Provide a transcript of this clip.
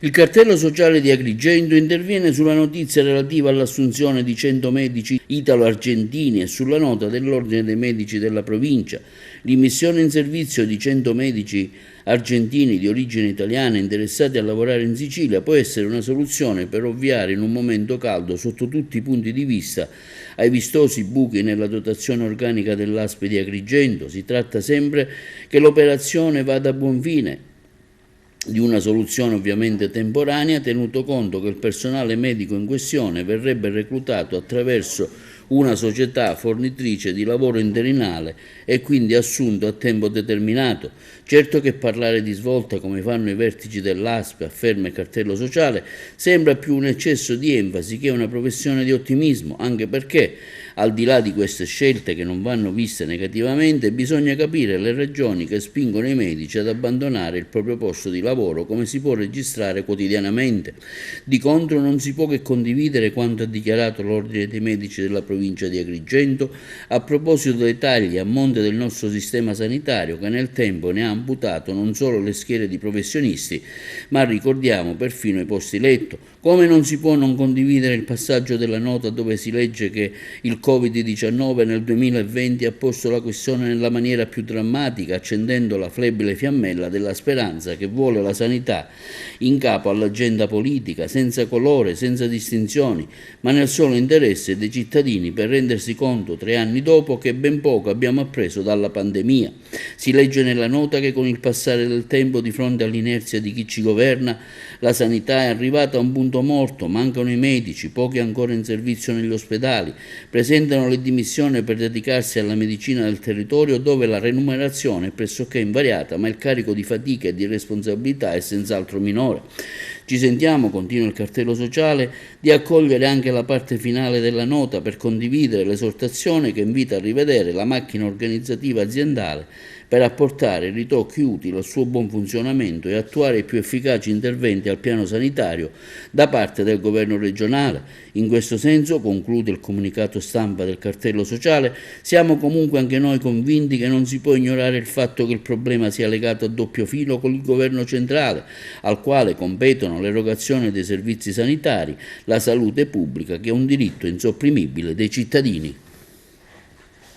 Il cartello sociale di Agrigento interviene sulla notizia relativa all'assunzione di 100 medici italo-argentini e sulla nota dell'Ordine dei Medici della provincia. L'immissione in servizio di 100 medici argentini di origine italiana interessati a lavorare in Sicilia può essere una soluzione per ovviare in un momento caldo sotto tutti i punti di vista ai vistosi buchi nella dotazione organica dell'ASP di Agrigento. Si tratta sempre che l'operazione vada a buon fine, di una soluzione ovviamente temporanea, tenuto conto che il personale medico in questione verrebbe reclutato attraverso una società fornitrice di lavoro interinale e quindi assunto a tempo determinato. Certo che parlare di svolta, come fanno i vertici dell'ASP, afferma il cartello sociale, sembra più un eccesso di enfasi che una professione di ottimismo, anche perché, al di là di queste scelte che non vanno viste negativamente, bisogna capire le ragioni che spingono i medici ad abbandonare il proprio posto di lavoro, come si può registrare quotidianamente. Di contro non si può che condividere quanto ha dichiarato l'Ordine dei Medici della provincia di Agrigento a proposito dei tagli a monte del nostro sistema sanitario, che nel tempo ne ha amputato non solo le schiere di professionisti, ma ricordiamo perfino i posti letto. Come non si può non condividere il passaggio della nota dove si legge che il Covid-19 nel 2020 ha posto la questione nella maniera più drammatica, accendendo la flebile fiammella della speranza che vuole la sanità in capo all'agenda politica, senza colore, senza distinzioni, ma nel solo interesse dei cittadini, per rendersi conto 3 anni dopo che ben poco abbiamo appreso dalla pandemia. Si legge nella nota che con il passare del tempo, di fronte all'inerzia di chi ci governa, la sanità è arrivata a un punto morto, mancano i medici, pochi ancora in servizio negli ospedali, presentano le dimissioni per dedicarsi alla medicina del territorio, dove la remunerazione è pressoché invariata, ma il carico di fatica e di responsabilità è senz'altro minore. Ci sentiamo, continua il cartello sociale, di accogliere anche la parte finale della nota per condividere l'esortazione che invita a rivedere la macchina organizzativa aziendale per apportare ritocchi utili al suo buon funzionamento e attuare i più efficaci interventi al piano sanitario da parte del governo regionale. In questo senso, conclude il comunicato stampa del cartello sociale, siamo comunque anche noi convinti che non si può ignorare il fatto che il problema sia legato a doppio filo con il governo centrale, al quale competono l'erogazione dei servizi sanitari, la salute pubblica, che è un diritto insopprimibile dei cittadini.